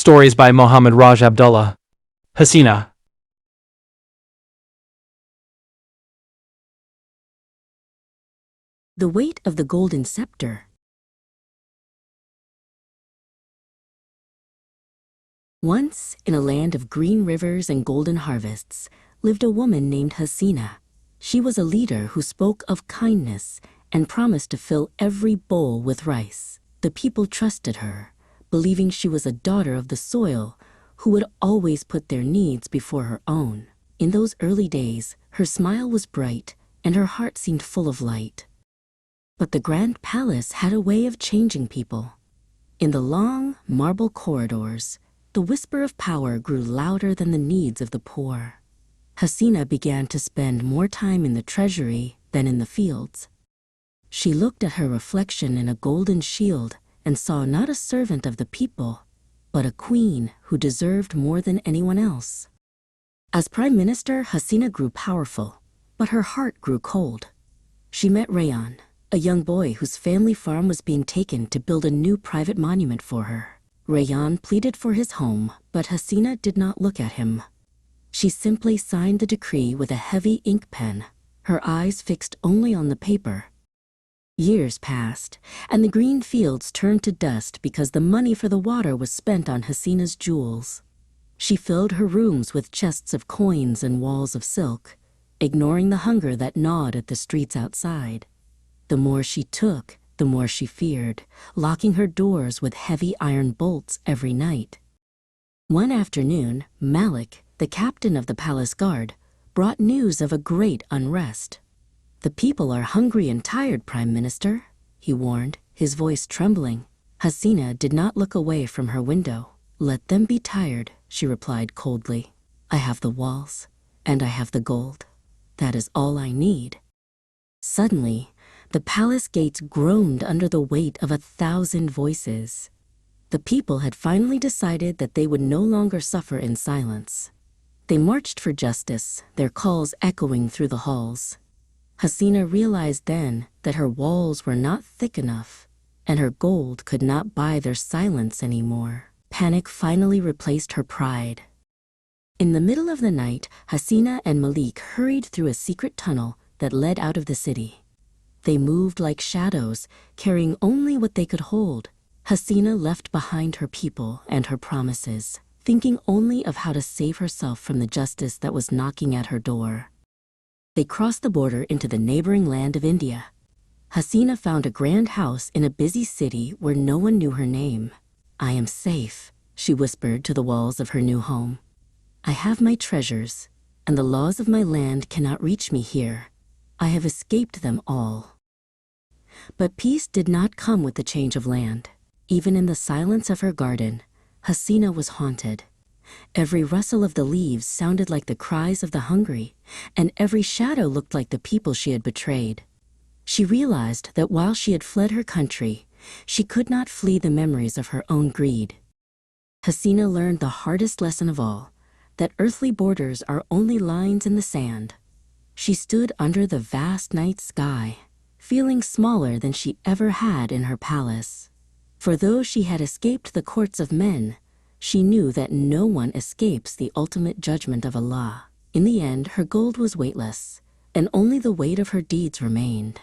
Stories by Mohammed Abdullah. Hasina. The weight of the golden scepter. Once, in a land of green rivers and golden harvests, lived a woman named Hasina. She was a leader who spoke of kindness and promised to fill every bowl with rice. The people trusted her, believing she was a daughter of the soil who would always put their needs before her own. In those early days, her smile was bright and her heart seemed full of light. But the grand palace had a way of changing people. In the long marble corridors, the whisper of power grew louder than the needs of the poor. Hasina began to spend more time in the treasury than in the fields. She looked at her reflection in a golden shield and saw not a servant of the people, but a queen who deserved more than anyone else. As prime minister, Hasina grew powerful, but her heart grew cold. She met Rayan, a young boy whose family farm was being taken to build a new private monument for her. Rayan pleaded for his home, but Hasina did not look at him. She simply signed the decree with a heavy ink pen, her eyes fixed only on the paper. Years passed, and the green fields turned to dust because the money for the water was spent on Hasina's jewels. She filled her rooms with chests of coins and walls of silk, ignoring the hunger that gnawed at the streets outside. The more she took, the more she feared, locking her doors with heavy iron bolts every night. One afternoon, Malik, the captain of the palace guard, brought news of a great unrest. "The people are hungry and tired, Prime Minister," he warned, his voice trembling. Hasina did not look away from her window. "Let them be tired," she replied coldly. "I have the walls, and I have the gold. That is all I need." Suddenly, the palace gates groaned under the weight of 1,000 voices. The people had finally decided that they would no longer suffer in silence. They marched for justice, their calls echoing through the halls. Hasina realized then that her walls were not thick enough, and her gold could not buy their silence anymore. Panic finally replaced her pride. In the middle of the night, Hasina and Malik hurried through a secret tunnel that led out of the city. They moved like shadows, carrying only what they could hold. Hasina left behind her people and her promises, thinking only of how to save herself from the justice that was knocking at her door. They crossed the border into the neighboring land of India. Hasina found a grand house in a busy city where no one knew her name. "I am safe," she whispered to the walls of her new home. "I have my treasures, and the laws of my land cannot reach me here. I have escaped them all." But peace did not come with the change of land. Even in the silence of her garden, Hasina was haunted. Every rustle of the leaves sounded like the cries of the hungry, and every shadow looked like the people she had betrayed. She realized that while she had fled her country, she could not flee the memories of her own greed. Hasina learned the hardest lesson of all, that earthly borders are only lines in the sand. She stood under the vast night sky, feeling smaller than she ever had in her palace. For though she had escaped the courts of men, she knew that no one escapes the ultimate judgment of Allah. In the end, her gold was weightless, and only the weight of her deeds remained.